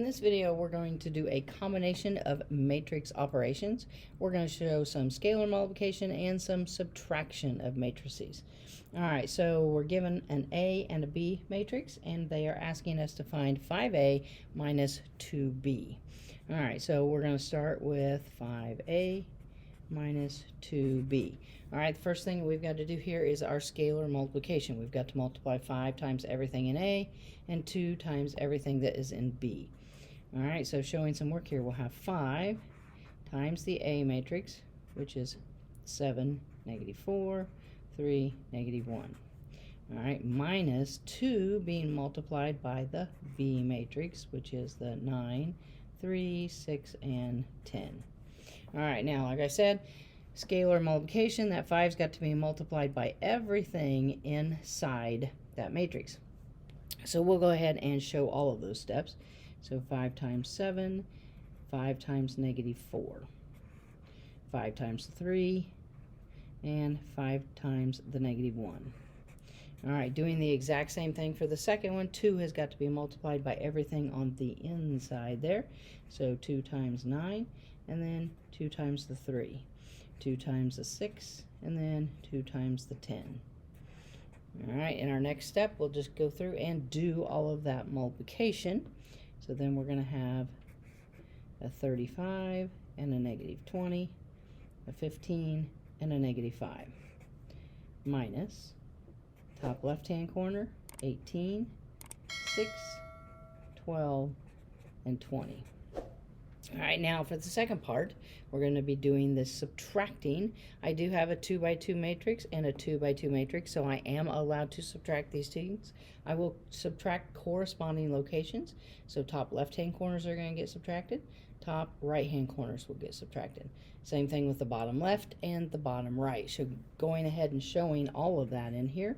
this video, we're going to do a combination of matrix operations. We're going to show some scalar multiplication and some subtraction of matrices. All right, so we're given an A and a B matrix, and they are asking us to find 5A minus 2B. All right, so we're going to start with 5A minus 2b. All right, the first thing we've got to do here is our scalar multiplication. We've got to multiply 5 times everything in A and 2 times everything that is in B. All right, so showing some work here, we'll have 5 times the A matrix, which is 7, negative 4, 3, negative 1. All right, minus 2 being multiplied by the B matrix, which is the 9, 3, 6, and 10. All right, now, like I said, scalar multiplication, that 5's got to be multiplied by everything inside that matrix. So we'll go ahead and show all of those steps. So 5 times 7, 5 times negative 4, 5 times 3, and 5 times the negative 1. All right, doing the exact same thing for the second one. 2 has got to be multiplied by everything on the inside there. So 2 times 9, and then 2 times the 3, 2 times the 6, and then 2 times the 10. All right, in our next step, we'll just go through and do all of that multiplication. So then we're going to have a 35 and a negative 20, a 15 and a negative 5, minus top left-hand corner, 18, 6, 12, and 20. All right, now for the second part, we're going to be doing this subtracting. I do have a 2 by 2 matrix and a 2 by 2 matrix, so I am allowed to subtract these things. I will subtract corresponding locations. So top left-hand corners are going to get subtracted. Top right-hand corners will get subtracted. Same thing with the bottom left and the bottom right. So going ahead and showing all of that in here,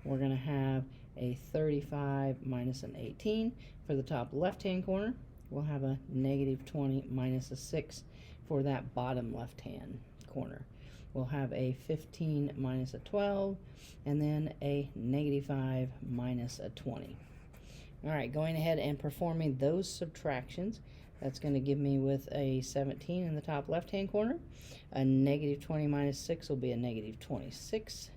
we're going to have a 35 minus an 18 for the top left-hand corner. We'll have a negative 20 minus a 6 for that bottom left-hand corner. We'll have a 15 minus a 12, and then a negative 5 minus a 20. All right, going ahead and performing those subtractions, that's going to give me with a 17 in the top left-hand corner. A negative 20 minus 6 will be a negative 26.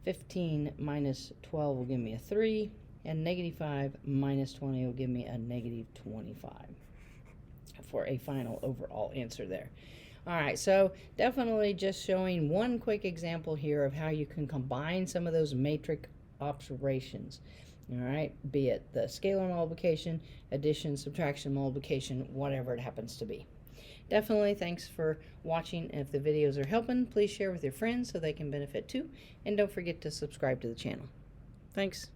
15 minus 12 will give me a 3. And negative 5 minus 20 will give me a negative 25 for a final overall answer there. All right, so definitely just showing one quick example here of how you can combine some of those matrix operations. All right, be it the scalar multiplication, addition, subtraction, multiplication, whatever it happens to be. Definitely thanks for watching. If the videos are helping, please share with your friends so they can benefit too. And don't forget to subscribe to the channel. Thanks.